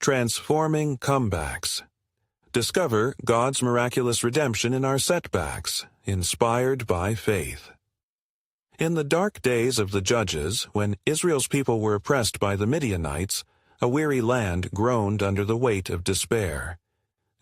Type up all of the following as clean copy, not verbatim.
Transforming comebacks. Discover God's miraculous redemption in our setbacks, inspired by faith. In the dark days of the Judges, when Israel's people were oppressed by the Midianites, a weary land groaned under the weight of despair.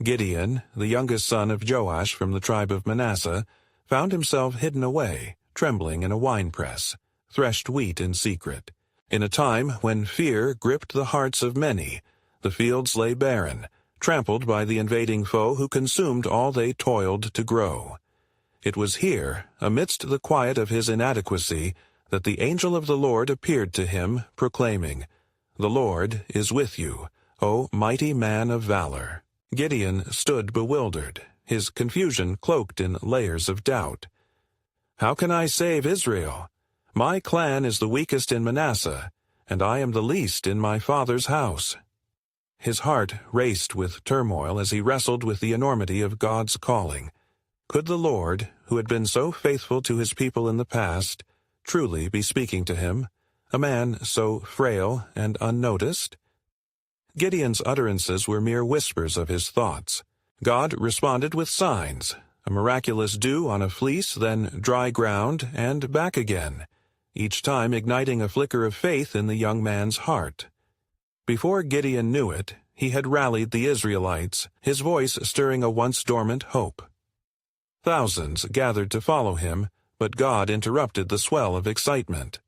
Gideon, the youngest son of Joash from the tribe of Manasseh, found himself hidden away, trembling in a winepress, threshed wheat in secret. In a time when fear gripped the hearts of many, the fields lay barren, trampled by the invading foe who consumed all they toiled to grow. It was here, amidst the quiet of his inadequacy, that the angel of the Lord appeared to him, proclaiming, "The Lord is with you, O mighty man of valor." Gideon stood bewildered, his confusion cloaked in layers of doubt. "How can I save Israel? My clan is the weakest in Manasseh, and I am the least in my father's house." His heart raced with turmoil as he wrestled with the enormity of God's calling. Could the Lord, who had been so faithful to his people in the past, truly be speaking to him, a man so frail and unnoticed? Gideon's utterances were mere whispers of his thoughts. God responded with signs, a miraculous dew on a fleece, then dry ground, and back again, each time igniting a flicker of faith in the young man's heart. Before Gideon knew it, he had rallied the Israelites, his voice stirring a once dormant hope. Thousands gathered to follow him, but God interrupted the swell of excitement.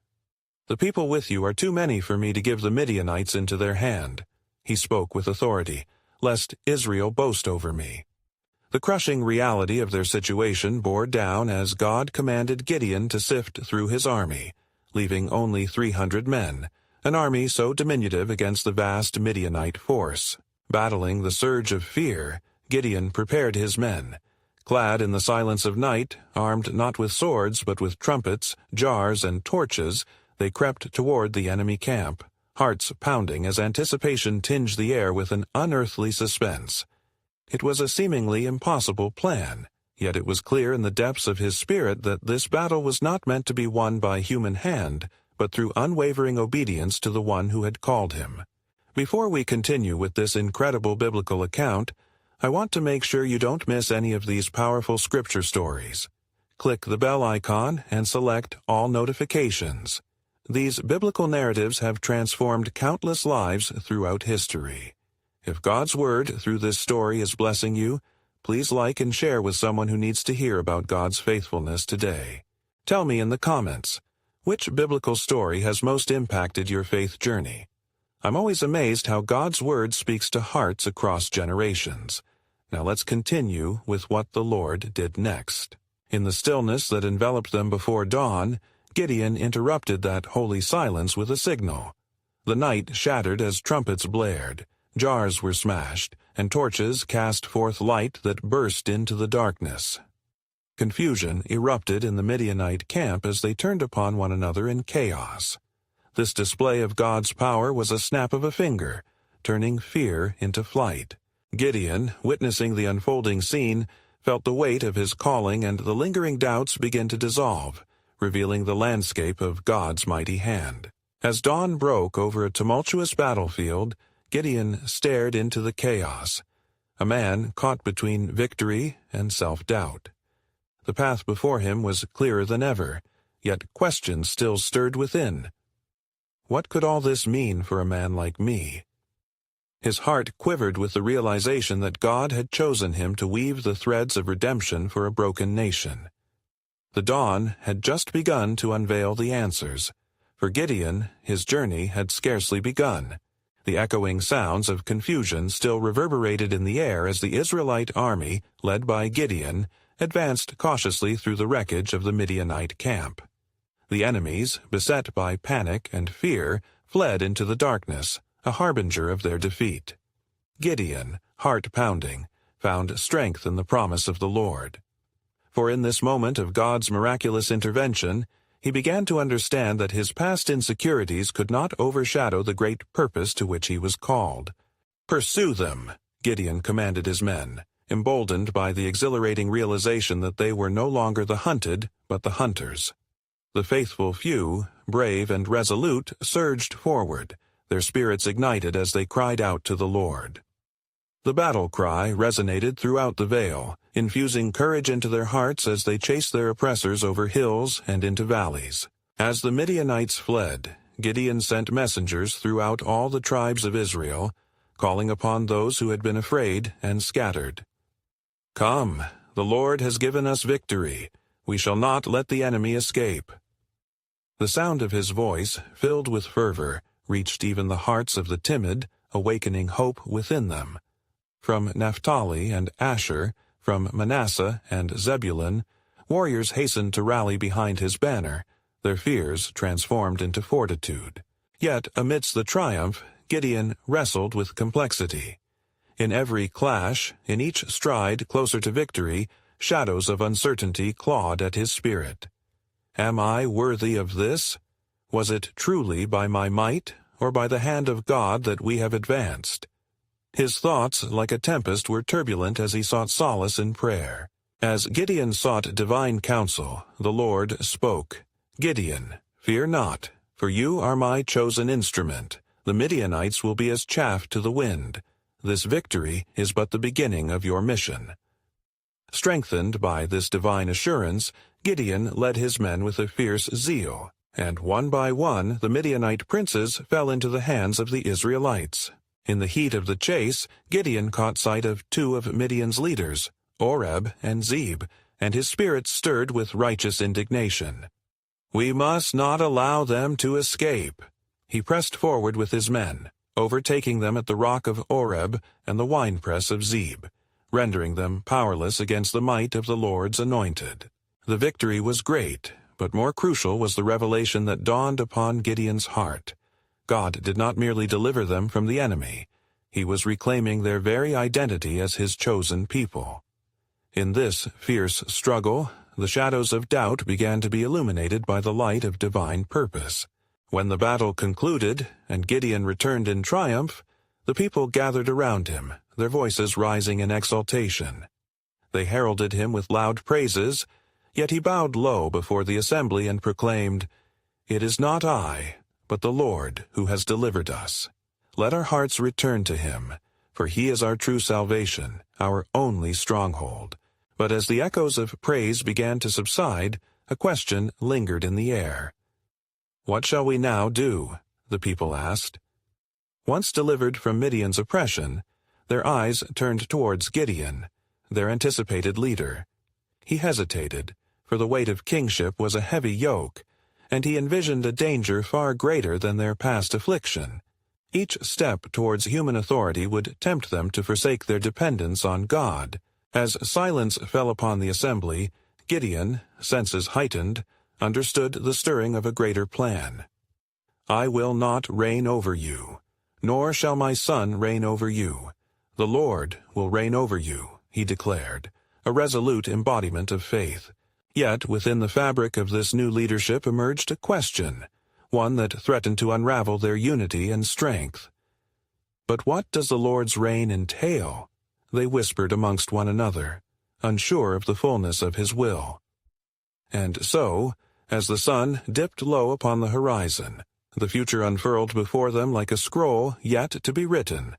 "The people with you are too many for me to give the Midianites into their hand," he spoke with authority, "lest Israel boast over me." The crushing reality of their situation bore down as God commanded Gideon to sift through his army, leaving only 300 men, an army so diminutive against the vast Midianite force. Battling the surge of fear, Gideon prepared his men. Clad in the silence of night, armed not with swords but with trumpets, jars, and torches, they crept toward the enemy camp, hearts pounding as anticipation tinged the air with an unearthly suspense. It was a seemingly impossible plan, yet it was clear in the depths of his spirit that this battle was not meant to be won by human hand, but through unwavering obedience to the one who had called him. Before we continue with this incredible biblical account, I want to make sure you don't miss any of these powerful scripture stories. Click the bell icon and select All Notifications. These biblical narratives have transformed countless lives throughout history. If God's Word through this story is blessing you, please like and share with someone who needs to hear about God's faithfulness today. Tell me in the comments, which biblical story has most impacted your faith journey? I'm always amazed how God's Word speaks to hearts across generations. Now let's continue with what the Lord did next. In the stillness that enveloped them before dawn, Gideon interrupted that holy silence with a signal. The night shattered as trumpets blared, jars were smashed, and torches cast forth light that burst into the darkness. Confusion erupted in the Midianite camp as they turned upon one another in chaos. This display of God's power was a snap of a finger, turning fear into flight. Gideon, witnessing the unfolding scene, felt the weight of his calling and the lingering doubts begin to dissolve, revealing the landscape of God's mighty hand. As dawn broke over a tumultuous battlefield, Gideon stared into the chaos, a man caught between victory and self-doubt. The path before him was clearer than ever, yet questions still stirred within. What could all this mean for a man like me? His heart quivered with the realization that God had chosen him to weave the threads of redemption for a broken nation. The dawn had just begun to unveil the answers. For Gideon, his journey had scarcely begun. The echoing sounds of confusion still reverberated in the air as the Israelite army, led by Gideon, advanced cautiously through the wreckage of the Midianite camp. The enemies, beset by panic and fear, fled into the darkness, a harbinger of their defeat. Gideon, heart pounding, found strength in the promise of the Lord. For in this moment of God's miraculous intervention, he began to understand that his past insecurities could not overshadow the great purpose to which he was called. "Pursue them," Gideon commanded his men, emboldened by the exhilarating realization that they were no longer the hunted, but the hunters. The faithful few, brave and resolute, surged forward, their spirits ignited as they cried out to the Lord. The battle cry resonated throughout the vale, infusing courage into their hearts as they chased their oppressors over hills and into valleys. As the Midianites fled, Gideon sent messengers throughout all the tribes of Israel, calling upon those who had been afraid and scattered. "Come, the Lord has given us victory. We shall not let the enemy escape." The sound of his voice, filled with fervor, reached even the hearts of the timid, awakening hope within them. From Naphtali and Asher, from Manasseh and Zebulun, warriors hastened to rally behind his banner, their fears transformed into fortitude. Yet, amidst the triumph, Gideon wrestled with complexity. In every clash, in each stride closer to victory, shadows of uncertainty clawed at his spirit. Am I worthy of this? Was it truly by my might, or by the hand of God that we have advanced? His thoughts, like a tempest, were turbulent as he sought solace in prayer. As Gideon sought divine counsel, the Lord spoke, "Gideon, fear not, for you are my chosen instrument. The Midianites will be as chaff to the wind. This victory is but the beginning of your mission." Strengthened by this divine assurance, Gideon led his men with a fierce zeal, and one by one the Midianite princes fell into the hands of the Israelites. In the heat of the chase, Gideon caught sight of two of Midian's leaders, Oreb and Zeb, and his spirit stirred with righteous indignation. "We must not allow them to escape." He pressed forward with his men, overtaking them at the rock of Oreb and the winepress of Zeb, rendering them powerless against the might of the Lord's anointed. The victory was great, but more crucial was the revelation that dawned upon Gideon's heart. God did not merely deliver them from the enemy. He was reclaiming their very identity as his chosen people. In this fierce struggle, the shadows of doubt began to be illuminated by the light of divine purpose. When the battle concluded, and Gideon returned in triumph, the people gathered around him, their voices rising in exultation. They heralded him with loud praises, yet he bowed low before the assembly and proclaimed, "It is not I, but the Lord who has delivered us. Let our hearts return to him, for he is our true salvation, our only stronghold." But as the echoes of praise began to subside, a question lingered in the air. "What shall we now do?" the people asked. Once delivered from Midian's oppression, their eyes turned towards Gideon, their anticipated leader. He hesitated, for the weight of kingship was a heavy yoke, and he envisioned a danger far greater than their past affliction. Each step towards human authority would tempt them to forsake their dependence on God. As silence fell upon the assembly, Gideon, senses heightened, understood the stirring of a greater plan. "I will not reign over you, nor shall my son reign over you. The Lord will reign over you," he declared, a resolute embodiment of faith. Yet within the fabric of this new leadership emerged a question, one that threatened to unravel their unity and strength. "But what does the Lord's reign entail?" they whispered amongst one another, unsure of the fullness of his will. And so, as the sun dipped low upon the horizon, the future unfurled before them like a scroll yet to be written,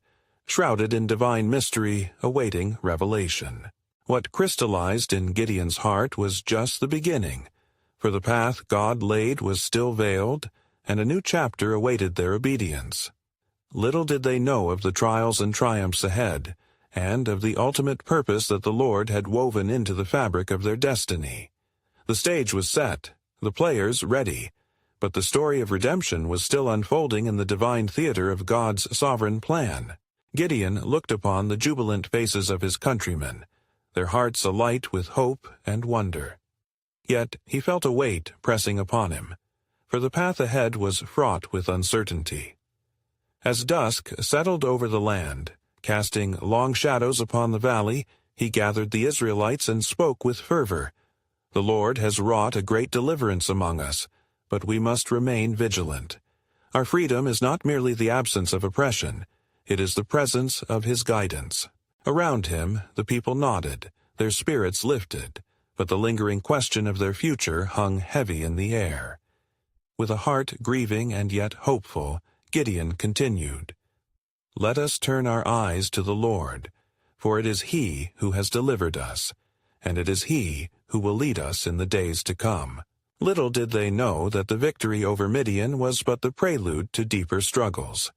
shrouded in divine mystery, awaiting revelation. What crystallized in Gideon's heart was just the beginning, for the path God laid was still veiled, and a new chapter awaited their obedience. Little did they know of the trials and triumphs ahead, and of the ultimate purpose that the Lord had woven into the fabric of their destiny. The stage was set, the players ready, but the story of redemption was still unfolding in the divine theater of God's sovereign plan. Gideon looked upon the jubilant faces of his countrymen, their hearts alight with hope and wonder. Yet he felt a weight pressing upon him, for the path ahead was fraught with uncertainty. As dusk settled over the land, casting long shadows upon the valley, he gathered the Israelites and spoke with fervor. "The Lord has wrought a great deliverance among us, but we must remain vigilant. Our freedom is not merely the absence of oppression, it is the presence of his guidance." Around him, the people nodded, their spirits lifted, but the lingering question of their future hung heavy in the air. With a heart grieving and yet hopeful, Gideon continued, "Let us turn our eyes to the Lord, for it is He who has delivered us, and it is He who will lead us in the days to come." Little did they know that the victory over Midian was but the prelude to deeper struggles.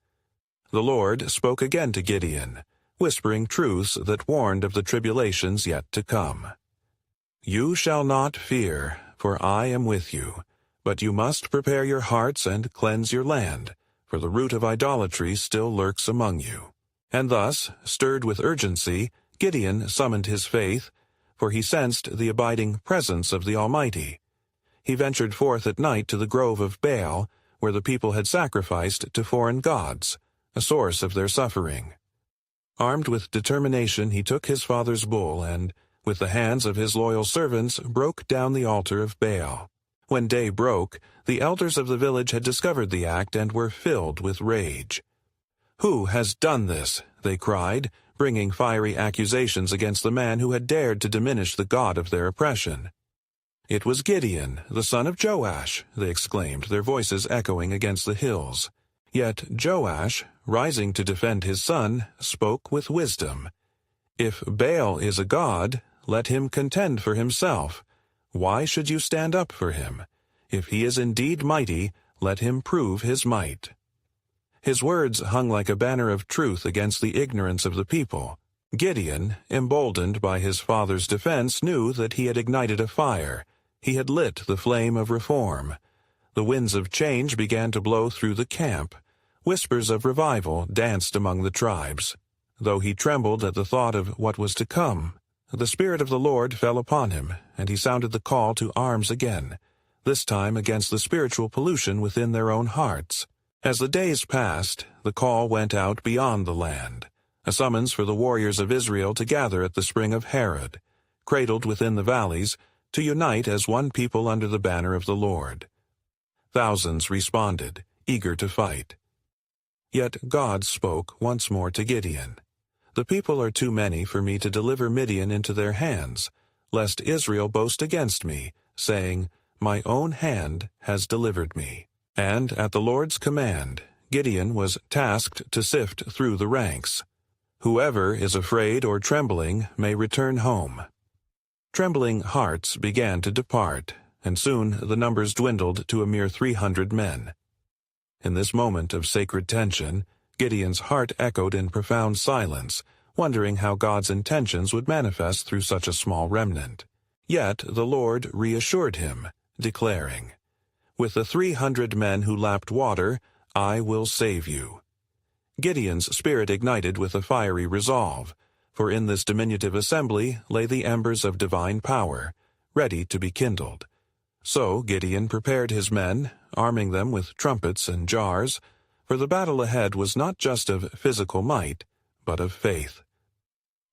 The Lord spoke again to Gideon, whispering truths that warned of the tribulations yet to come. "You shall not fear, for I am with you, but you must prepare your hearts and cleanse your land, for the root of idolatry still lurks among you." And thus, stirred with urgency, Gideon summoned his faith, for he sensed the abiding presence of the Almighty. He ventured forth at night to the grove of Baal, where the people had sacrificed to foreign gods, a source of their suffering. Armed with determination, he took his father's bull and, with the hands of his loyal servants, broke down the altar of Baal. When day broke, the elders of the village had discovered the act and were filled with rage. "Who has done this?" they cried, bringing fiery accusations against the man who had dared to diminish the God of their oppression. "It was Gideon, the son of Joash," they exclaimed, their voices echoing against the hills. Yet Joash, rising to defend his son, spoke with wisdom. "If Baal is a god, let him contend for himself. Why should you stand up for him? If he is indeed mighty, let him prove his might." His words hung like a banner of truth against the ignorance of the people. Gideon, emboldened by his father's defense, knew that he had ignited a fire. He had lit the flame of reform. The winds of change began to blow through the camp. Whispers of revival danced among the tribes. Though he trembled at the thought of what was to come, the Spirit of the Lord fell upon him, and he sounded the call to arms again, this time against the spiritual pollution within their own hearts. As the days passed, the call went out beyond the land, a summons for the warriors of Israel to gather at the spring of Herod, cradled within the valleys, to unite as one people under the banner of the Lord. Thousands responded, eager to fight. Yet God spoke once more to Gideon. "The people are too many for me to deliver Midian into their hands, lest Israel boast against me, saying, 'My own hand has delivered me.'" And at the Lord's command, Gideon was tasked to sift through the ranks. "Whoever is afraid or trembling may return home." Trembling hearts began to depart, and soon the numbers dwindled to a mere 300 men. In this moment of sacred tension, Gideon's heart echoed in profound silence, wondering how God's intentions would manifest through such a small remnant. Yet the Lord reassured him, declaring, "With the 300 men who lapped water, I will save you." Gideon's spirit ignited with a fiery resolve, for in this diminutive assembly lay the embers of divine power, ready to be kindled. So Gideon prepared his men, arming them with trumpets and jars, for the battle ahead was not just of physical might, but of faith.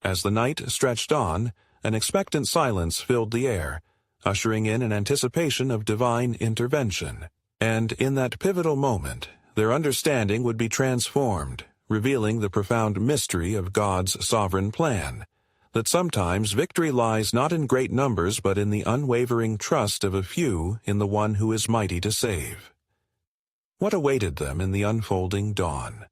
As the night stretched on, an expectant silence filled the air, ushering in an anticipation of divine intervention. And in that pivotal moment, their understanding would be transformed, revealing the profound mystery of God's sovereign plan, that sometimes victory lies not in great numbers but in the unwavering trust of a few in the one who is mighty to save. What awaited them in the unfolding dawn?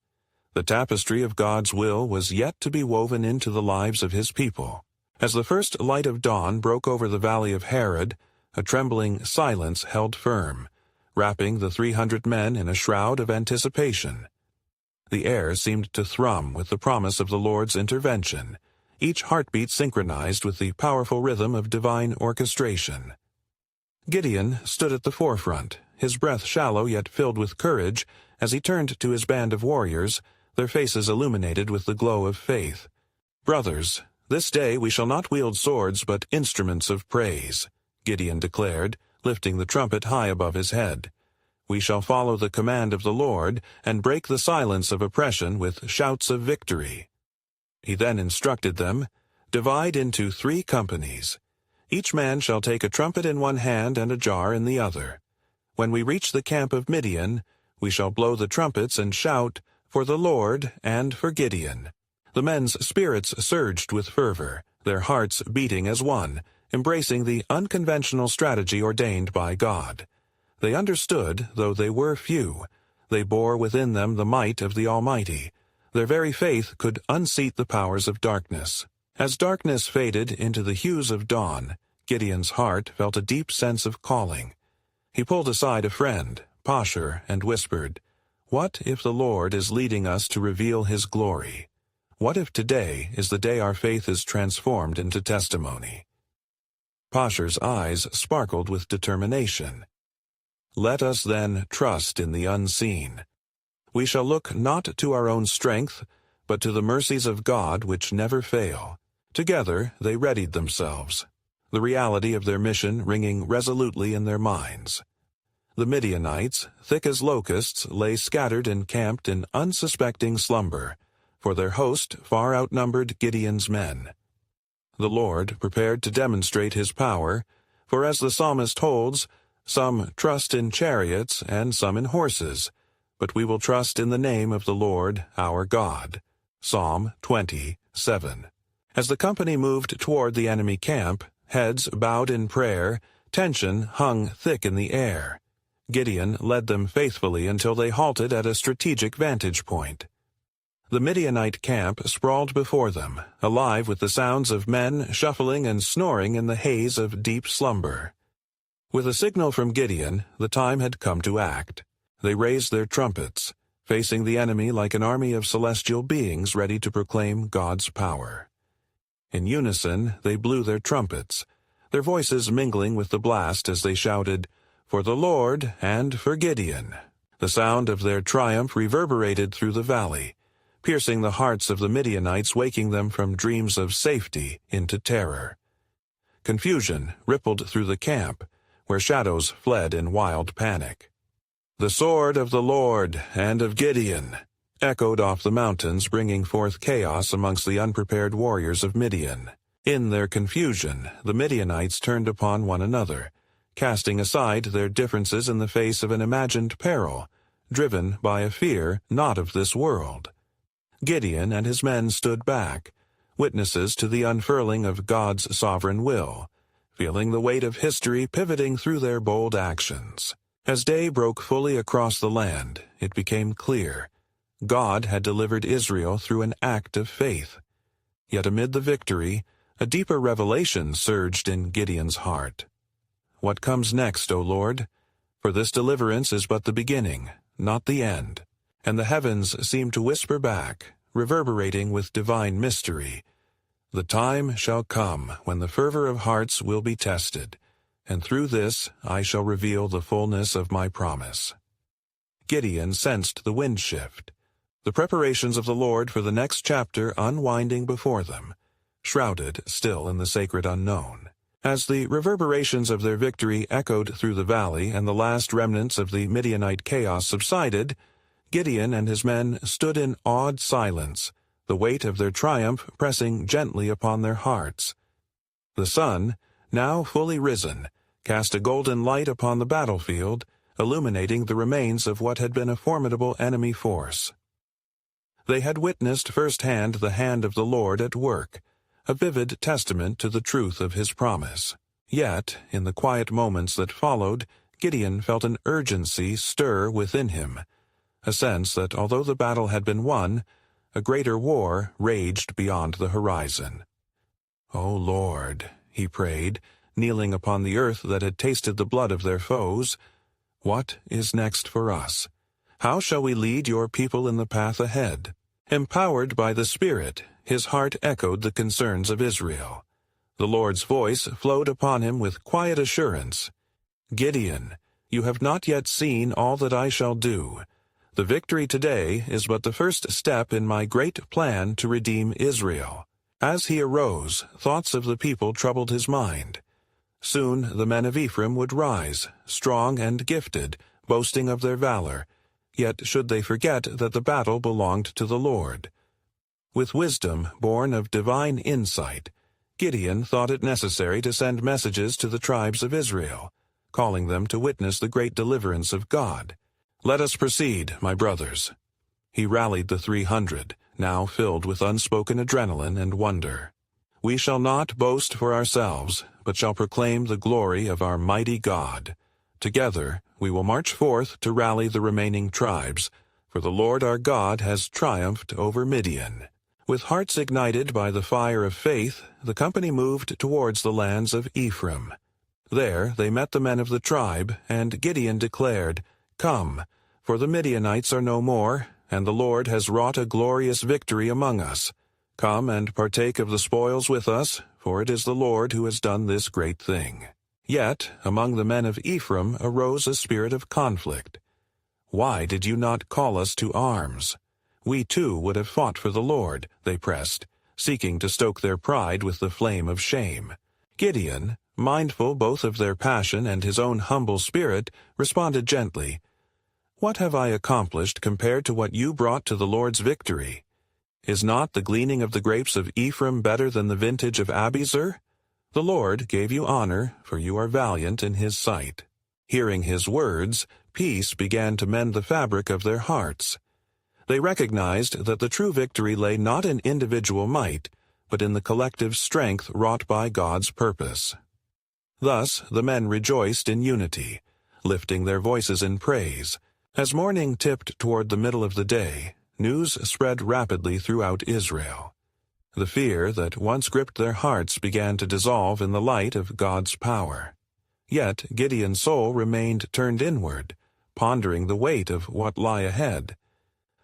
The tapestry of God's will was yet to be woven into the lives of his people. As the first light of dawn broke over the valley of Herod, a trembling silence held firm, wrapping the 300 men in a shroud of anticipation. The air seemed to thrum with the promise of the Lord's intervention, each heartbeat synchronized with the powerful rhythm of divine orchestration. Gideon stood at the forefront, his breath shallow yet filled with courage, as he turned to his band of warriors, their faces illuminated with the glow of faith. "Brothers, this day we shall not wield swords but instruments of praise," Gideon declared, lifting the trumpet high above his head. "We shall follow the command of the Lord and break the silence of oppression with shouts of victory." He then instructed them, "Divide into 3 companies. Each man shall take a trumpet in one hand and a jar in the other. When we reach the camp of Midian, we shall blow the trumpets and shout, 'For the Lord and for Gideon.'" The men's spirits surged with fervor, their hearts beating as one, embracing the unconventional strategy ordained by God. They understood, though they were few, They bore within them the might of the Almighty. Their very faith could unseat the powers of darkness. As darkness faded into the hues of dawn, Gideon's heart felt a deep sense of calling. He pulled aside a friend, Pashur, and whispered, "What if the Lord is leading us to reveal His glory? What if today is the day our faith is transformed into testimony?" Pashur's eyes sparkled with determination. "Let us then trust in the unseen. We shall look not to our own strength, but to the mercies of God which never fail." Together they readied themselves, the reality of their mission ringing resolutely in their minds. The Midianites, thick as locusts, lay scattered and camped in unsuspecting slumber, for their host far outnumbered Gideon's men. The Lord prepared to demonstrate His power, for as the psalmist holds, "Some trust in chariots and some in horses, but we will trust in the name of the Lord our God." Psalm 20:7. As the company moved toward the enemy camp, heads bowed in prayer, tension hung thick in the air. Gideon led them faithfully until they halted at a strategic vantage point. The Midianite camp sprawled before them, alive with the sounds of men shuffling and snoring in the haze of deep slumber. With a signal from Gideon, the time had come to act. They raised their trumpets, facing the enemy like an army of celestial beings ready to proclaim God's power. In unison, they blew their trumpets, their voices mingling with the blast as they shouted, "For the Lord and for Gideon." The sound of their triumph reverberated through the valley, piercing the hearts of the Midianites, waking them from dreams of safety into terror. Confusion rippled through the camp, where shadows fled in wild panic. "The sword of the Lord and of Gideon," echoed off the mountains, bringing forth chaos amongst the unprepared warriors of Midian. In their confusion, the Midianites turned upon one another, casting aside their differences in the face of an imagined peril, driven by a fear not of this world. Gideon and his men stood back, witnesses to the unfurling of God's sovereign will, feeling the weight of history pivoting through their bold actions. As day broke fully across the land, it became clear God had delivered Israel through an act of faith. Yet amid the victory, a deeper revelation surged in Gideon's heart. "What comes next, O Lord? For this deliverance is but the beginning, not the end." And the heavens seemed to whisper back, reverberating with divine mystery, "The time shall come when the fervor of hearts will be tested, and through this I shall reveal the fullness of my promise." Gideon sensed the wind shift, the preparations of the Lord for the next chapter unwinding before them, shrouded still in the sacred unknown. As the reverberations of their victory echoed through the valley and the last remnants of the Midianite chaos subsided, Gideon and his men stood in awed silence, the weight of their triumph pressing gently upon their hearts. The sun, now fully risen, cast a golden light upon the battlefield, illuminating the remains of what had been a formidable enemy force. They had witnessed firsthand the hand of the Lord at work, a vivid testament to the truth of His promise. Yet, in the quiet moments that followed, Gideon felt an urgency stir within him, a sense that although the battle had been won, a greater war raged beyond the horizon. "O Lord," he prayed, kneeling upon the earth that had tasted the blood of their foes, "what is next for us? How shall we lead your people in the path ahead?" Empowered by the Spirit, his heart echoed the concerns of Israel. The Lord's voice flowed upon him with quiet assurance. "Gideon, you have not yet seen all that I shall do. The victory today is but the first step in my great plan to redeem Israel." As he arose, thoughts of the people troubled his mind. Soon the men of Ephraim would rise, strong and gifted, boasting of their valor. Yet should they forget that the battle belonged to the Lord? With wisdom born of divine insight, Gideon thought it necessary to send messages to the tribes of Israel, calling them to witness the great deliverance of God. "Let us proceed, my brothers." He rallied the 300, now filled with unspoken adrenaline and wonder. "We shall not boast for ourselves, but shall proclaim the glory of our mighty God. Together we will march forth to rally the remaining tribes, for the Lord our God has triumphed over Midian." With hearts ignited by the fire of faith, the company moved towards the lands of Ephraim. There they met the men of the tribe, and Gideon declared, "Come, for the Midianites are no more, and the Lord has wrought a glorious victory among us. Come and partake of the spoils with us, for it is the Lord who has done this great thing." Yet among the men of Ephraim arose a spirit of conflict. "Why did you not call us to arms? We too would have fought for the Lord," they pressed, seeking to stoke their pride with the flame of shame. Gideon, mindful both of their passion and his own humble spirit, responded gently, "What have I accomplished compared to what you brought to the Lord's victory? Is not the gleaning of the grapes of Ephraim better than the vintage of Abiezer? The Lord gave you honor, for you are valiant in his sight." Hearing his words, peace began to mend the fabric of their hearts. They recognized that the true victory lay not in individual might, but in the collective strength wrought by God's purpose. Thus the men rejoiced in unity, lifting their voices in praise. As morning tipped toward the middle of the day, news spread rapidly throughout Israel. The fear that once gripped their hearts began to dissolve in the light of God's power. Yet Gideon's soul remained turned inward, pondering the weight of what lay ahead.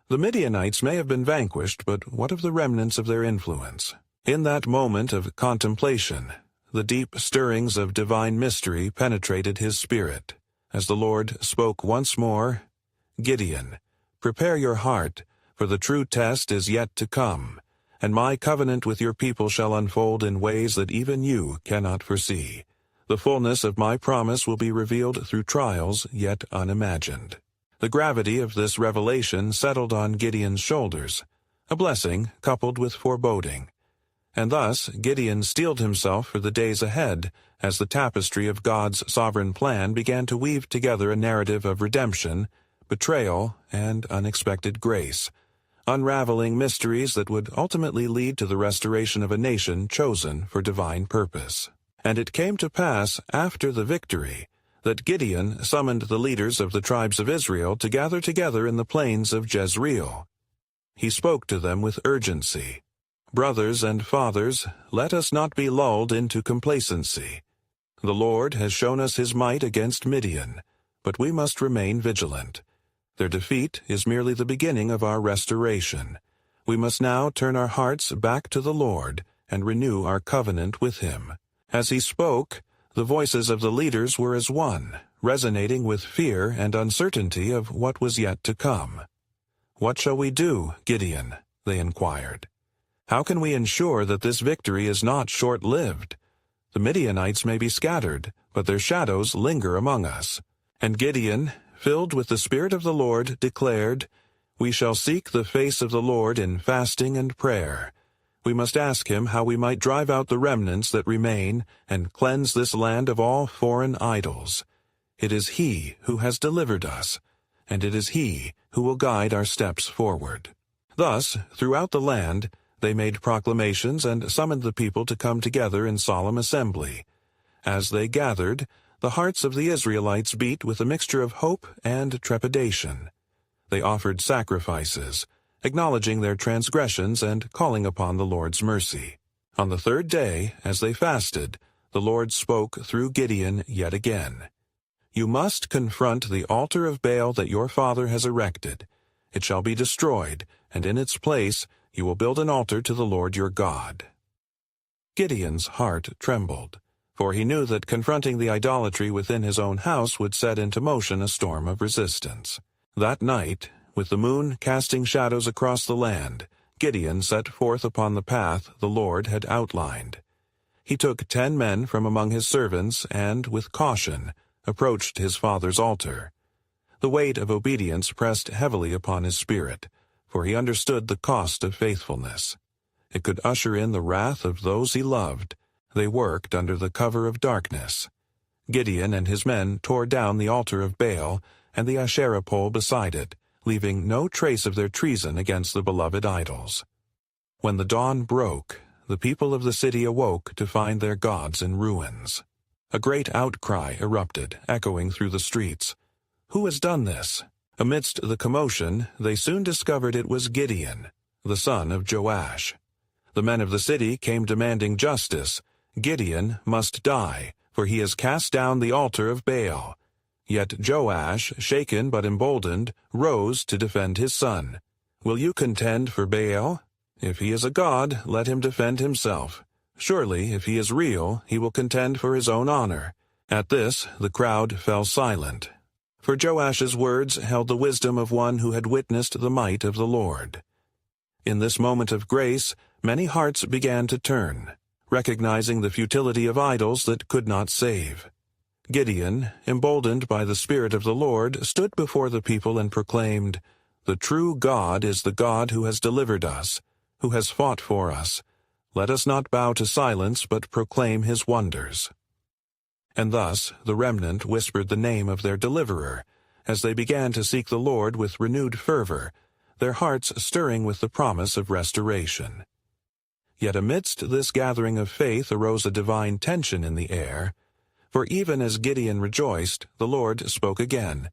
The Midianites may have been vanquished, but what of the remnants of their influence? In that moment of contemplation, the deep stirrings of divine mystery penetrated his spirit, as the Lord spoke once more, "Gideon, prepare your heart, for the true test is yet to come, and my covenant with your people shall unfold in ways that even you cannot foresee. The fullness of my promise will be revealed through trials yet unimagined." The gravity of this revelation settled on Gideon's shoulders, a blessing coupled with foreboding. And thus Gideon steeled himself for the days ahead, as the tapestry of God's sovereign plan began to weave together a narrative of redemption, betrayal, and unexpected grace, unraveling mysteries that would ultimately lead to the restoration of a nation chosen for divine purpose. And it came to pass after the victory that Gideon summoned the leaders of the tribes of Israel to gather together in the plains of Jezreel. He spoke to them with urgency. "Brothers and fathers, let us not be lulled into complacency. The Lord has shown us his might against Midian, but we must remain vigilant. Their defeat is merely the beginning of our restoration. We must now turn our hearts back to the Lord and renew our covenant with him." As he spoke, the voices of the leaders were as one, resonating with fear and uncertainty of what was yet to come. "What shall we do, Gideon?" they inquired. "How can we ensure that this victory is not short-lived? The Midianites may be scattered, but their shadows linger among us." And Gideon, filled with the Spirit of the Lord, declared, "We shall seek the face of the Lord in fasting and prayer. We must ask him how we might drive out the remnants that remain and cleanse this land of all foreign idols. It is he who has delivered us, and it is he who will guide our steps forward." Thus, throughout the land, they made proclamations and summoned the people to come together in solemn assembly. As they gathered, the hearts of the Israelites beat with a mixture of hope and trepidation. They offered sacrifices, acknowledging their transgressions and calling upon the Lord's mercy. On the third day, as they fasted, the Lord spoke through Gideon yet again. "You must confront the altar of Baal that your father has erected. It shall be destroyed, and in its place you will build an altar to the Lord your God." Gideon's heart trembled, for he knew that confronting the idolatry within his own house would set into motion a storm of resistance. That night, with the moon casting shadows across the land, Gideon set forth upon the path the Lord had outlined. He took 10 men from among his servants and, with caution, approached his father's altar. The weight of obedience pressed heavily upon his spirit, for he understood the cost of faithfulness. It could usher in the wrath of those he loved. They worked under the cover of darkness. Gideon and his men tore down the altar of Baal and the Asherah pole beside it, leaving no trace of their treason against the beloved idols. When the dawn broke, the people of the city awoke to find their gods in ruins. A great outcry erupted, echoing through the streets. "Who has done this?" Amidst the commotion, they soon discovered it was Gideon, the son of Joash. The men of the city came demanding justice. "Gideon must die, for he has cast down the altar of Baal." Yet Joash, shaken but emboldened, rose to defend his son. "Will you contend for Baal? If he is a god, let him defend himself. Surely, if he is real, he will contend for his own honor." At this, the crowd fell silent, for Joash's words held the wisdom of one who had witnessed the might of the Lord. In this moment of grace, many hearts began to turn, recognizing the futility of idols that could not save. Gideon, emboldened by the Spirit of the Lord, stood before the people and proclaimed, "The true God is the God who has delivered us, who has fought for us. Let us not bow to silence, but proclaim his wonders." And thus the remnant whispered the name of their deliverer, as they began to seek the Lord with renewed fervor, their hearts stirring with the promise of restoration. Yet amidst this gathering of faith arose a divine tension in the air, for even as Gideon rejoiced, the Lord spoke again.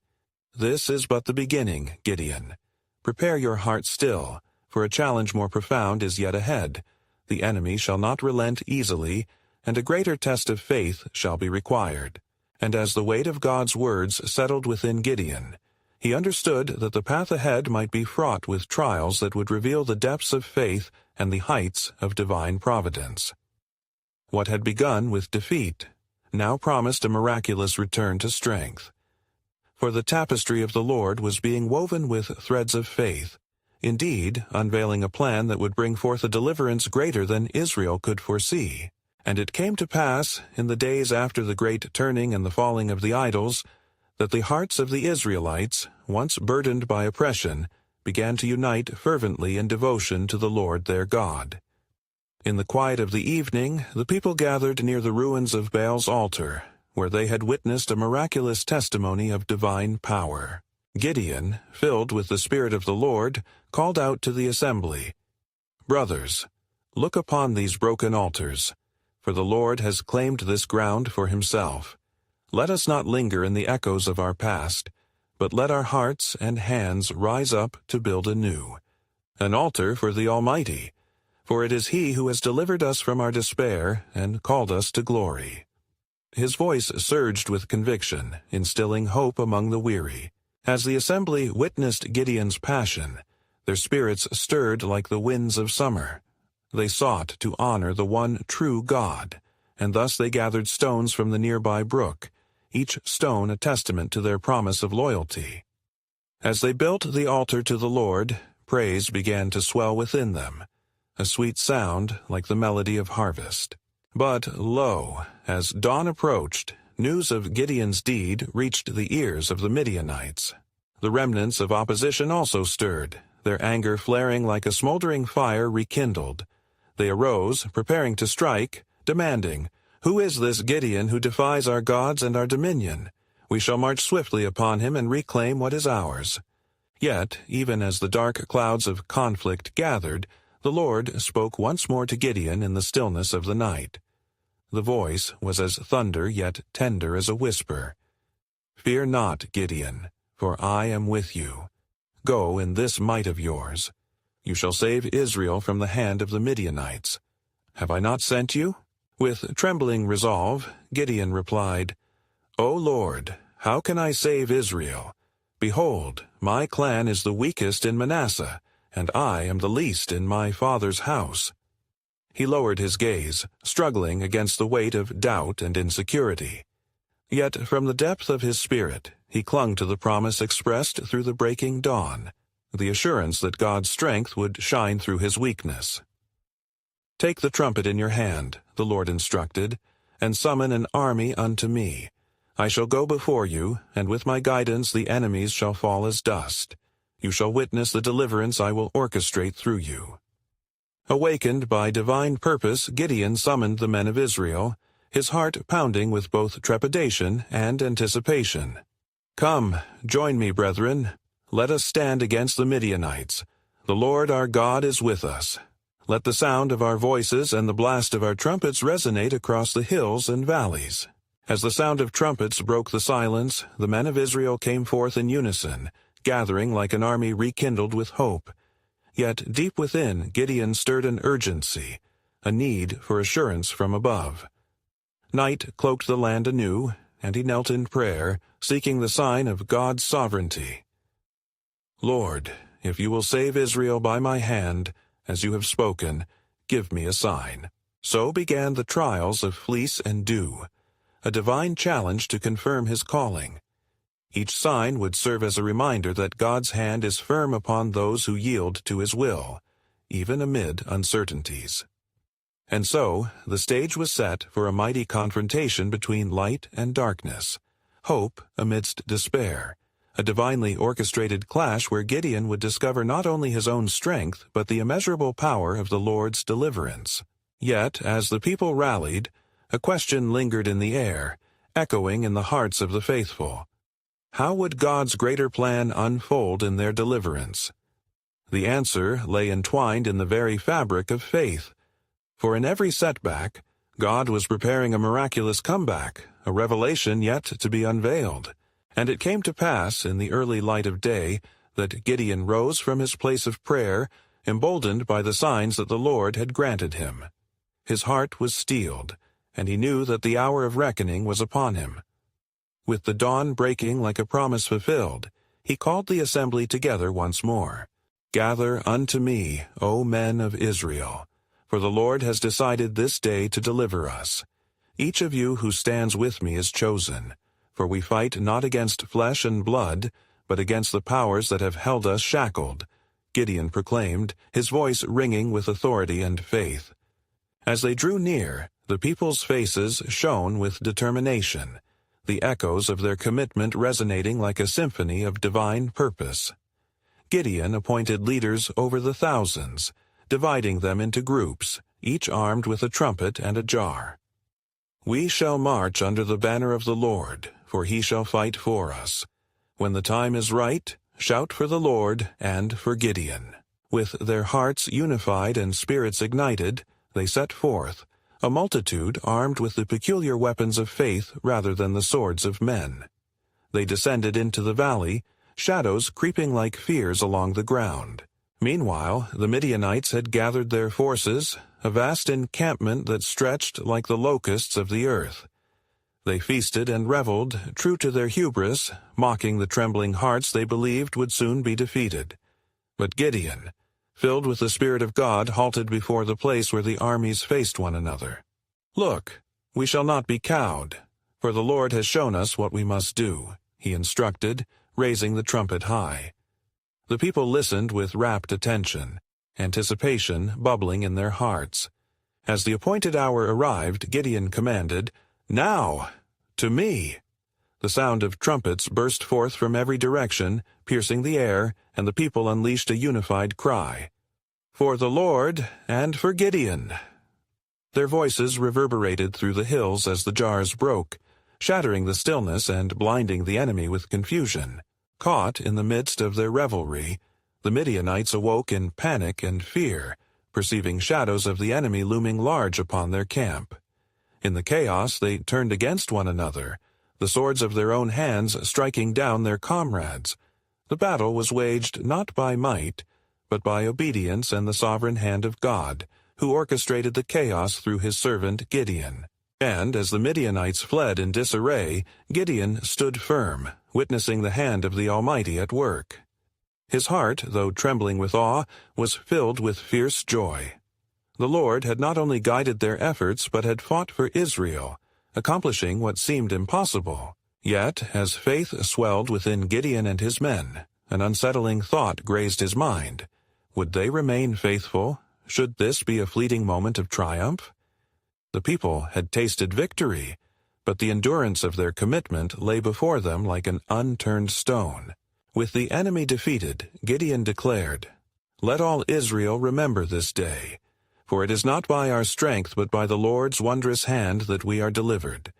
"This is but the beginning, Gideon. Prepare your heart still, for a challenge more profound is yet ahead. The enemy shall not relent easily, and a greater test of faith shall be required." And as the weight of God's words settled within Gideon, he understood that the path ahead might be fraught with trials that would reveal the depths of faith and the heights of divine providence. What had begun with defeat now promised a miraculous return to strength. For the tapestry of the Lord was being woven with threads of faith, indeed, unveiling a plan that would bring forth a deliverance greater than Israel could foresee. And it came to pass, in the days after the great turning and the falling of the idols, that the hearts of the Israelites, once burdened by oppression, began to unite fervently in devotion to the Lord their God. In the quiet of the evening, the people gathered near the ruins of Baal's altar, where they had witnessed a miraculous testimony of divine power. Gideon, filled with the Spirit of the Lord, called out to the assembly, "Brothers, look upon these broken altars, for the Lord has claimed this ground for himself. Let us not linger in the echoes of our past, but let our hearts and hands rise up to build anew an altar for the Almighty, for it is he who has delivered us from our despair and called us to glory." His voice surged with conviction, instilling hope among the weary. As the assembly witnessed Gideon's passion, their spirits stirred like the winds of summer. They sought to honor the one true God, and thus they gathered stones from the nearby brook, each stone a testament to their promise of loyalty. As they built the altar to the Lord, praise began to swell within them, a sweet sound like the melody of harvest. But lo, as dawn approached, news of Gideon's deed reached the ears of the Midianites. The remnants of opposition also stirred, their anger flaring like a smoldering fire rekindled. They arose, preparing to strike, demanding, "Who is this Gideon who defies our gods and our dominion? We shall march swiftly upon him and reclaim what is ours." Yet, even as the dark clouds of conflict gathered, the Lord spoke once more to Gideon in the stillness of the night. The voice was as thunder, yet tender as a whisper. "Fear not, Gideon, for I am with you. Go in this might of yours. You shall save Israel from the hand of the Midianites. Have I not sent you?" With trembling resolve, Gideon replied, "O Lord, how can I save Israel? Behold, my clan is the weakest in Manasseh, and I am the least in my father's house." He lowered his gaze, struggling against the weight of doubt and insecurity. Yet from the depth of his spirit, he clung to the promise expressed through the breaking dawn, the assurance that God's strength would shine through his weakness. "Take the trumpet in your hand," the Lord instructed, "and summon an army unto me. I shall go before you, and with my guidance the enemies shall fall as dust. You shall witness the deliverance I will orchestrate through you." Awakened by divine purpose, Gideon summoned the men of Israel, his heart pounding with both trepidation and anticipation. "Come, join me, brethren. Let us stand against the Midianites. The Lord our God is with us. Let the sound of our voices and the blast of our trumpets resonate across the hills and valleys." As the sound of trumpets broke the silence, the men of Israel came forth in unison, gathering like an army rekindled with hope. Yet deep within, Gideon stirred an urgency, a need for assurance from above. Night cloaked the land anew, and he knelt in prayer, seeking the sign of God's sovereignty. Lord, if you will save Israel by my hand, as you have spoken, give me a sign. So began the trials of fleece and dew, a divine challenge to confirm his calling. Each sign would serve as a reminder that God's hand is firm upon those who yield to his will, even amid uncertainties. And so, the stage was set for a mighty confrontation between light and darkness, hope amidst despair, a divinely orchestrated clash where Gideon would discover not only his own strength, but the immeasurable power of the Lord's deliverance. Yet, as the people rallied, a question lingered in the air, echoing in the hearts of the faithful. How would God's greater plan unfold in their deliverance? The answer lay entwined in the very fabric of faith. For in every setback, God was preparing a miraculous comeback, a revelation yet to be unveiled. And it came to pass in the early light of day that Gideon rose from his place of prayer, emboldened by the signs that the Lord had granted him. His heart was steeled, and he knew that the hour of reckoning was upon him. With the dawn breaking like a promise fulfilled, he called the assembly together once more. "Gather unto me, O men of Israel, for the Lord has decided this day to deliver us. Each of you who stands with me is chosen, for we fight not against flesh and blood, but against the powers that have held us shackled," Gideon proclaimed, his voice ringing with authority and faith. As they drew near, the people's faces shone with determination, the echoes of their commitment resonating like a symphony of divine purpose. Gideon appointed leaders over the thousands, dividing them into groups, each armed with a trumpet and a jar. "We shall march under the banner of the Lord, for he shall fight for us. When the time is right, shout for the Lord and for Gideon." With their hearts unified and spirits ignited, they set forth, a multitude armed with the peculiar weapons of faith rather than the swords of men. They descended into the valley, shadows creeping like fears along the ground. Meanwhile, the Midianites had gathered their forces, a vast encampment that stretched like the locusts of the earth. They feasted and reveled, true to their hubris, mocking the trembling hearts they believed would soon be defeated. But Gideon, filled with the Spirit of God, halted before the place where the armies faced one another. "Look, we shall not be cowed, for the Lord has shown us what we must do," he instructed, raising the trumpet high. The people listened with rapt attention, anticipation bubbling in their hearts. As the appointed hour arrived, Gideon commanded, "Now, to me!" The sound of trumpets burst forth from every direction, piercing the air, and the people unleashed a unified cry, "For the Lord and for Gideon!" Their voices reverberated through the hills as the jars broke, shattering the stillness and blinding the enemy with confusion. Caught in the midst of their revelry, the Midianites awoke in panic and fear, perceiving shadows of the enemy looming large upon their camp. In the chaos they turned against one another, the swords of their own hands striking down their comrades. The battle was waged not by might, but by obedience and the sovereign hand of God, who orchestrated the chaos through his servant Gideon. And as the Midianites fled in disarray, Gideon stood firm, witnessing the hand of the Almighty at work. His heart, though trembling with awe, was filled with fierce joy. The Lord had not only guided their efforts, but had fought for Israel, accomplishing what seemed impossible. Yet, as faith swelled within Gideon and his men, an unsettling thought grazed his mind. Would they remain faithful? Should this be a fleeting moment of triumph? The people had tasted victory, but the endurance of their commitment lay before them like an unturned stone. With the enemy defeated, Gideon declared, "Let all Israel remember this day, for it is not by our strength but by the Lord's wondrous hand that we are delivered.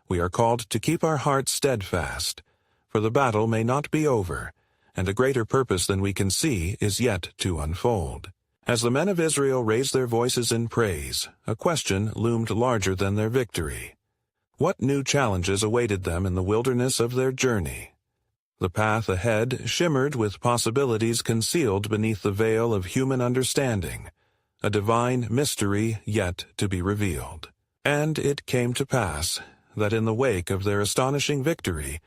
We are called to keep our hearts steadfast, for the battle may not be over, and a greater purpose than we can see is yet to unfold." As the men of Israel raised their voices in praise, a question loomed larger than their victory. What new challenges awaited them in the wilderness of their journey? The path ahead shimmered with possibilities concealed beneath the veil of human understanding, a divine mystery yet to be revealed. And it came to pass that in the wake of their astonishing victory,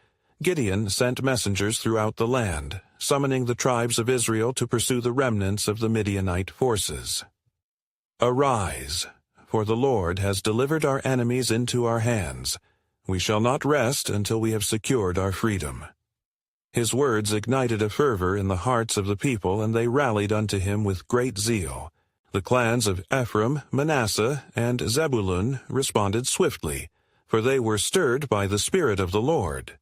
Gideon sent messengers throughout the land, summoning the tribes of Israel to pursue the remnants of the Midianite forces. Arise, for the Lord has delivered our enemies into our hands. We shall not rest until we have secured our freedom. His words ignited a fervor in the hearts of the people, and they rallied unto him with great zeal. The clans of Ephraim, Manasseh, and Zebulun responded swiftly, for they were stirred by the Spirit of the Lord.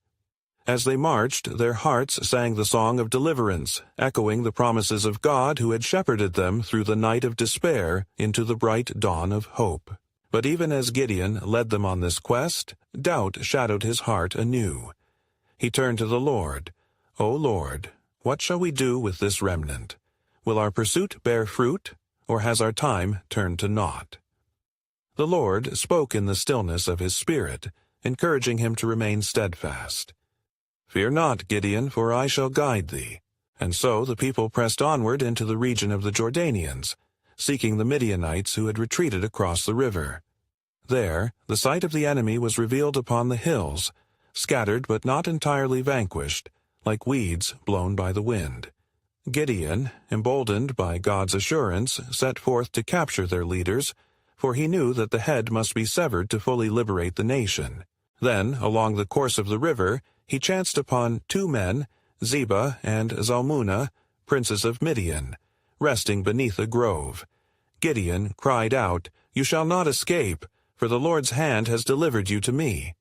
As they marched, their hearts sang the song of deliverance, echoing the promises of God who had shepherded them through the night of despair into the bright dawn of hope. But even as Gideon led them on this quest, doubt shadowed his heart anew. He turned to the Lord. O Lord, what shall we do with this remnant? Will our pursuit bear fruit, or has our time turned to naught? The Lord spoke in the stillness of his spirit, encouraging him to remain steadfast. Fear not, Gideon, for I shall guide thee. And so the people pressed onward into the region of the Jordanians, seeking the Midianites who had retreated across the river. There, the sight of the enemy was revealed upon the hills, scattered but not entirely vanquished, like weeds blown by the wind. Gideon, emboldened by God's assurance, set forth to capture their leaders, for he knew that the head must be severed to fully liberate the nation. Then, along the course of the river, he chanced upon 2 men, Zebah and Zalmunna, princes of Midian, resting beneath a grove. Gideon cried out, "You shall not escape, for the Lord's hand has delivered you to me."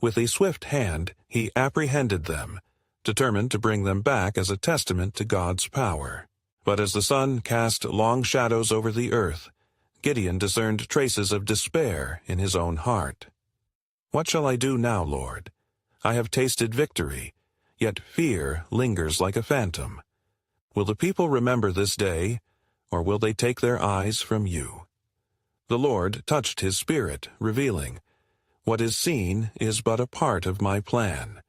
With a swift hand he apprehended them, determined to bring them back as a testament to God's power. But as the sun cast long shadows over the earth, Gideon discerned traces of despair in his own heart. "What shall I do now, Lord? I have tasted victory, yet fear lingers like a phantom. Will the people remember this day, or will they take their eyes from you?" The Lord touched his spirit, revealing, "What is seen is but a part of my plan.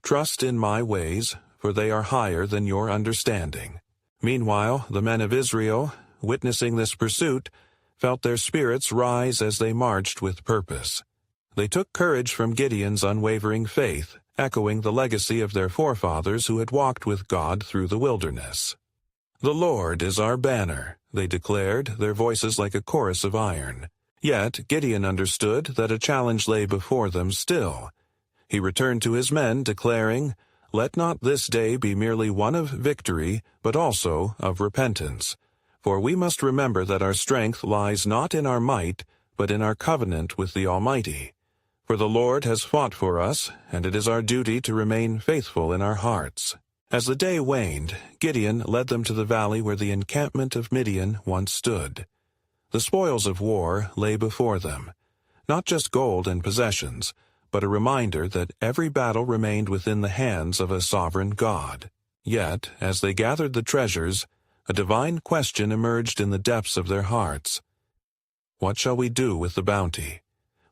Trust in my ways, for they are higher than your understanding." Meanwhile, the men of Israel, witnessing this pursuit, felt their spirits rise as they marched with purpose. They took courage from Gideon's unwavering faith, echoing the legacy of their forefathers who had walked with God through the wilderness. "The Lord is our banner," they declared, their voices like a chorus of iron. Yet Gideon understood that a challenge lay before them still. He returned to his men, declaring, "Let not this day be merely one of victory, but also of repentance. For we must remember that our strength lies not in our might, but in our covenant with the Almighty. For the Lord has fought for us, and it is our duty to remain faithful in our hearts." As the day waned, Gideon led them to the valley where the encampment of Midian once stood. The spoils of war lay before them, not just gold and possessions, but a reminder that every battle remained within the hands of a sovereign God. Yet, as they gathered the treasures, a divine question emerged in the depths of their hearts. What shall we do with the bounty?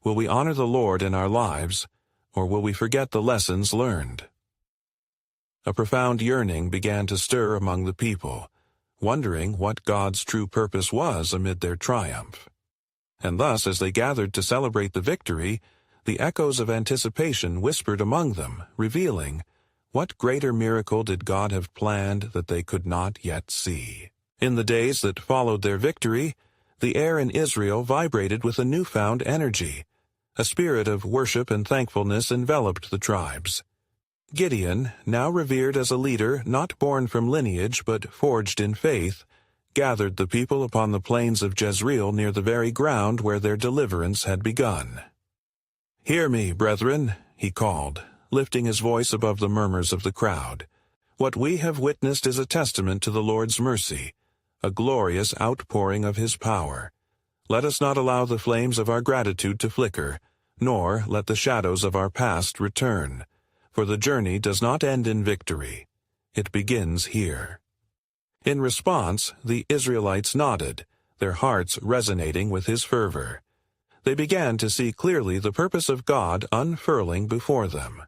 Will we honor the Lord in our lives, or will we forget the lessons learned? A profound yearning began to stir among the people, wondering what God's true purpose was amid their triumph. And thus, as they gathered to celebrate the victory, the echoes of anticipation whispered among them, revealing, what greater miracle did God have planned that they could not yet see? In the days that followed their victory, the air in Israel vibrated with a newfound energy. A spirit of worship and thankfulness enveloped the tribes. Gideon, now revered as a leader not born from lineage but forged in faith, gathered the people upon the plains of Jezreel near the very ground where their deliverance had begun. "Hear me, brethren," he called, lifting his voice above the murmurs of the crowd. "What we have witnessed is a testament to the Lord's mercy, a glorious outpouring of his power. Let us not allow the flames of our gratitude to flicker, nor let the shadows of our past return, for the journey does not end in victory. It begins here." In response, the Israelites nodded, their hearts resonating with his fervor. they began to see clearly the purpose of God unfurling before them.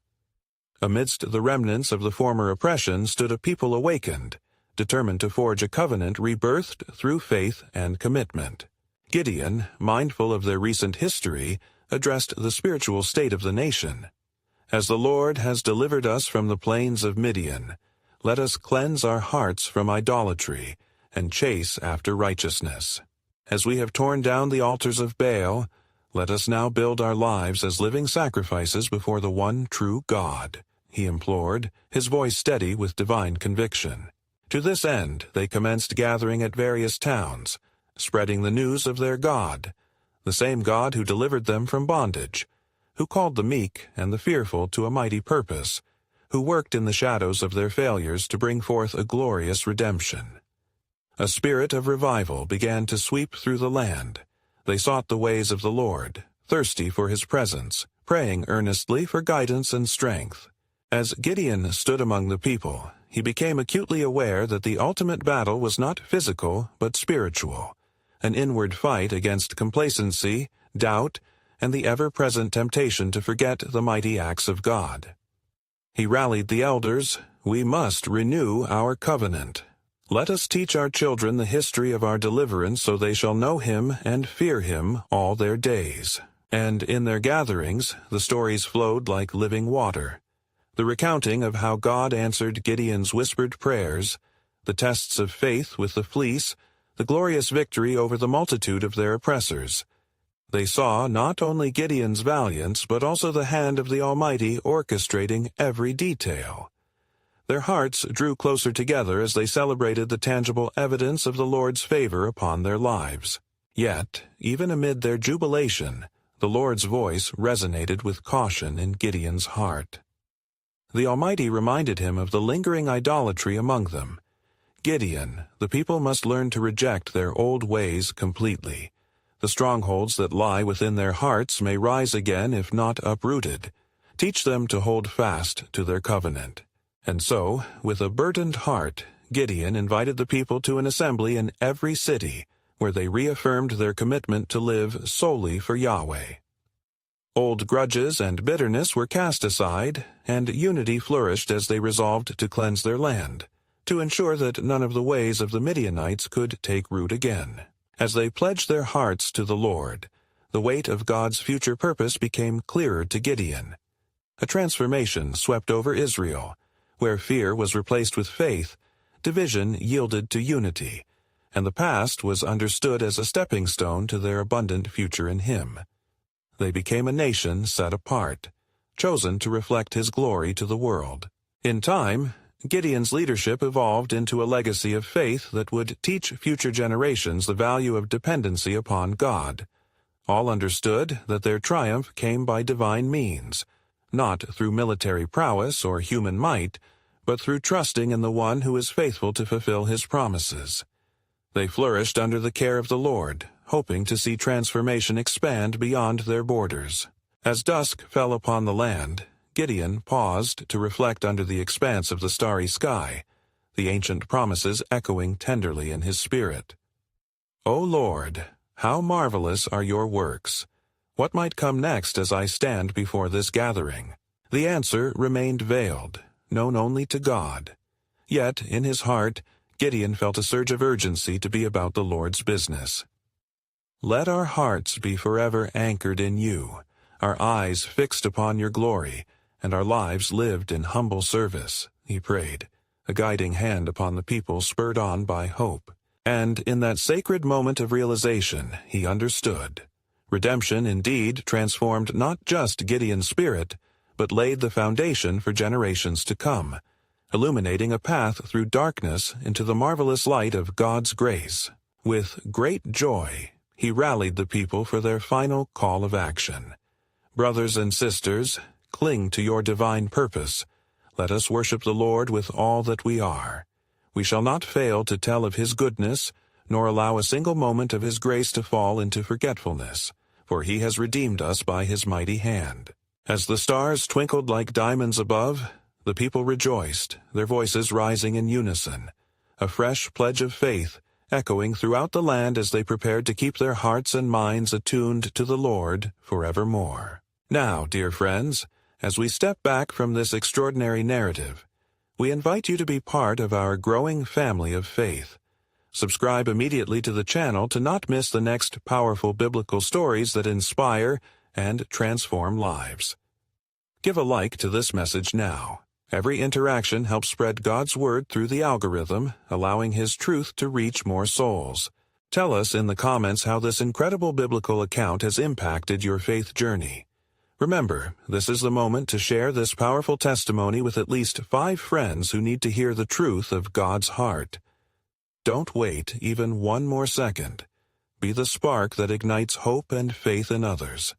Amidst the remnants of the former oppression stood a people awakened, determined to forge a covenant rebirthed through faith and commitment. Gideon, mindful of their recent history, addressed the spiritual state of the nation. As the Lord has delivered us from the plains of Midian, let us cleanse our hearts from idolatry and chase after righteousness. As we have torn down the altars of Baal, let us now build our lives as living sacrifices before the one true God, he implored, his voice steady with divine conviction. To this end, they commenced gathering at various towns, spreading the news of their God, the same God who delivered them from bondage, who called the meek and the fearful to a mighty purpose, who worked in the shadows of their failures to bring forth a glorious redemption. A spirit of revival began to sweep through the land. They sought the ways of the Lord, thirsty for his presence, praying earnestly for guidance and strength. As Gideon stood among the people, he became acutely aware that the ultimate battle was not physical but spiritual, an inward fight against complacency, doubt, and the ever-present temptation to forget the mighty acts of God. He rallied the elders, "We must renew our covenant. Let us teach our children the history of our deliverance so they shall know him and fear him all their days." And in their gatherings, the stories flowed like living water. The recounting of how God answered Gideon's whispered prayers, the tests of faith with the fleece, the glorious victory over the multitude of their oppressors. They saw not only Gideon's valiance, but also the hand of the Almighty orchestrating every detail. Their hearts drew closer together as they celebrated the tangible evidence of the Lord's favor upon their lives. Yet, even amid their jubilation, the Lord's voice resonated with caution in Gideon's heart. The Almighty reminded him of the lingering idolatry among them. "Gideon, the people must learn to reject their old ways completely. The strongholds that lie within their hearts may rise again if not uprooted. Teach them to hold fast to their covenant." And so, with a burdened heart, Gideon invited the people to an assembly in every city, where they reaffirmed their commitment to live solely for Yahweh. Old grudges and bitterness were cast aside, and unity flourished as they resolved to cleanse their land, to ensure that none of the ways of the Midianites could take root again. As they pledged their hearts to the Lord, the weight of God's future purpose became clearer to Gideon. A transformation swept over Israel. Where fear was replaced with faith, division yielded to unity, and the past was understood as a stepping stone to their abundant future in Him. They became a nation set apart, chosen to reflect His glory to the world. In time, Gideon's leadership evolved into a legacy of faith that would teach future generations the value of dependency upon God. All understood that their triumph came by divine means, not through military prowess or human might, but through trusting in the One who is faithful to fulfill His promises. They flourished under the care of the Lord, hoping to see transformation expand beyond their borders. As dusk fell upon the land, Gideon paused to reflect under the expanse of the starry sky, the ancient promises echoing tenderly in his spirit. "O Lord, how marvelous are your works! What might come next as I stand before this gathering?" The answer remained veiled, known only to God. Yet, in his heart, Gideon felt a surge of urgency to be about the Lord's business. "Let our hearts be forever anchored in you, our eyes fixed upon your glory, and our lives lived in humble service," he prayed, a guiding hand upon the people spurred on by hope. And in that sacred moment of realization, he understood. Redemption indeed transformed not just Gideon's spirit, but laid the foundation for generations to come, illuminating a path through darkness into the marvelous light of God's grace. With great joy, he rallied the people for their final call of action. "Brothers and sisters, cling to your divine purpose. Let us worship the Lord with all that we are. We shall not fail to tell of His goodness, nor allow a single moment of His grace to fall into forgetfulness, for He has redeemed us by His mighty hand." As the stars twinkled like diamonds above, the people rejoiced, their voices rising in unison, a fresh pledge of faith echoing throughout the land as they prepared to keep their hearts and minds attuned to the Lord forevermore. Now, dear friends, as we step back from this extraordinary narrative, we invite you to be part of our growing family of faith. Subscribe immediately to the channel to not miss the next powerful biblical stories that inspire and transform lives. Give a like to this message now. Every interaction helps spread God's Word through the algorithm, allowing His truth to reach more souls. Tell us in the comments how this incredible biblical account has impacted your faith journey. Remember, this is the moment to share this powerful testimony with at least 5 friends who need to hear the truth of God's heart. Don't wait even one more second. Be the spark that ignites hope and faith in others.